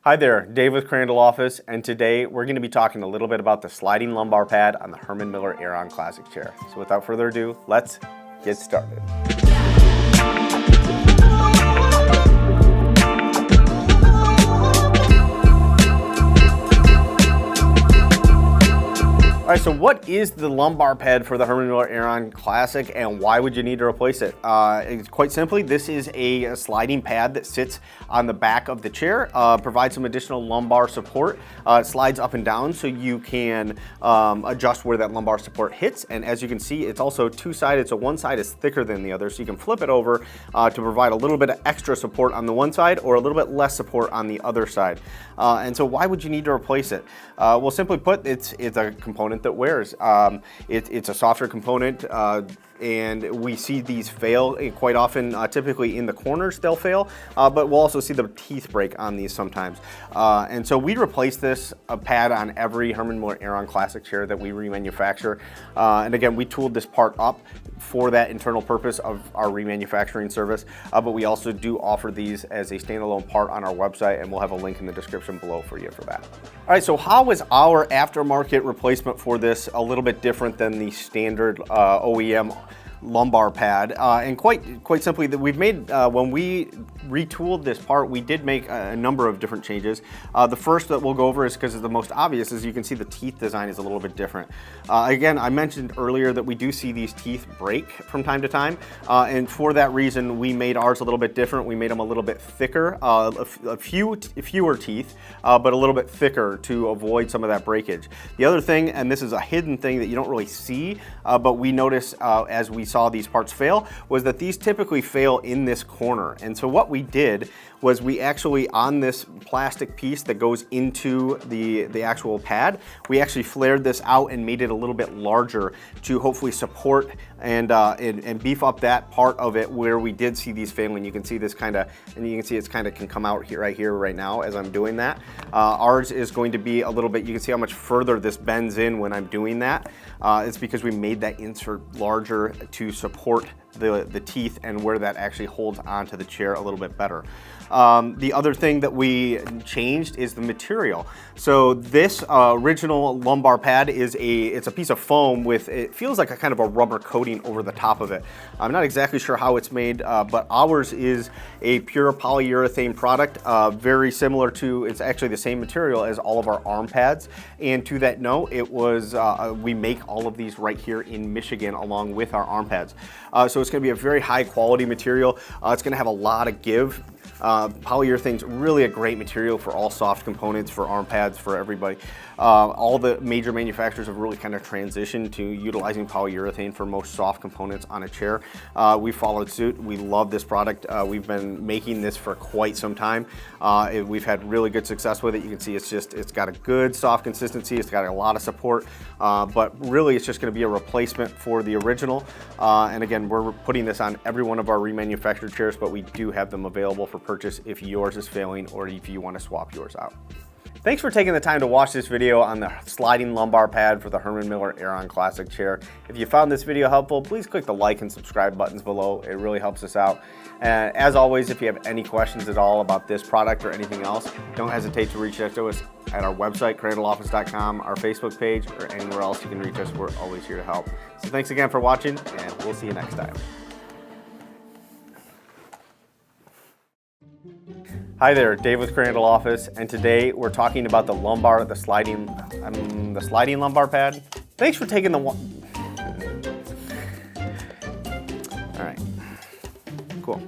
Hi there, Dave with Crandall Office, and today we're going to be talking a little bit about the sliding lumbar pad on the Herman Miller Aeron Classic chair. So without further ado, let's get started. All right, so what is the lumbar pad for the Herman Miller Aeron Classic and why would you need to replace it? Quite simply, this is a sliding pad that sits on the back of the chair, provides some additional lumbar support. It slides up and down so you can adjust where that lumbar support hits. And as you can see, it's also two-sided, so one side is thicker than the other, so you can flip it over to provide a little bit of extra support on the one side or a little bit less support on the other side. And so why would you need to replace it? Well, simply put, it's a component that wears. It's a softer component, and we see these fail quite often. Typically in the corners they'll fail, but we'll also see the teeth break on these sometimes. And so we replace this pad on every Herman Miller Aeron Classic chair that we remanufacture. And again, we tooled this part up for that internal purpose of our remanufacturing service, but we also do offer these as a standalone part on our website, and we'll have a link in the description below for you for that. All right, so how is our aftermarket replacement for this a little bit different than the standard OEM lumbar pad? And quite simply, that we've made, when we retooled this part, we did make a number of different changes. The first that we'll go over is, because it's the most obvious, is you can see the teeth design is a little bit different. Again, I mentioned earlier that we do see these teeth break from time to time, and for that reason we made ours a little bit different. We made them a little bit thicker, fewer teeth, but a little bit thicker to avoid some of that breakage. The other thing, and this is a hidden thing that you don't really see, but we notice as we saw these parts fail, was that these typically fail in this corner. And so what we did was we actually, on this plastic piece that goes into the actual pad, we actually flared this out and made it a little bit larger to hopefully support and beef up that part of it where we did see these failing. You can see this kind of, and you can see it's kind of can come out here right now as I'm doing that. Ours is going to be a little bit, you can see how much further this bends in when I'm doing that. It's because we made that insert larger to support the teeth and where that actually holds onto the chair a little bit better. The other thing that we changed is the material. So this original lumbar pad it's a piece of foam with, it feels like a kind of a rubber coating over the top of it. I'm not exactly sure how it's made, but ours is a pure polyurethane product, very similar to, it's actually the same material as all of our arm pads. And to that note, it was, we make all of these right here in Michigan along with our arm pads. So it's going to be a very high quality material. It's going to have a lot of give. Polyurethane's really a great material for all soft components, for arm pads, for everybody. All the major manufacturers have really kind of transitioned to utilizing polyurethane for most soft components on a chair. We followed suit. We love this product. We've been making this for quite some time. We've had really good success with it. You can see it's got a good soft consistency. It's got a lot of support, but really it's just going to be a replacement for the original. And again, we're putting this on every one of our remanufactured chairs, but we do have them available for purchase if yours is failing or if you want to swap yours out. Thanks for taking the time to watch this video on the sliding lumbar pad for the Herman Miller Aeron Classic chair. If you found this video helpful, please click the like and subscribe buttons below. It really helps us out. And as always, if you have any questions at all about this product or anything else, don't hesitate to reach out to us at our website, crandalloffice.com, our Facebook page, or anywhere else you can reach us. We're always here to help. So thanks again for watching, and we'll see you next time. Hi there, Dave with Crandall Office, and today we're talking about the sliding lumbar pad. Thanks for taking the one. All right, cool.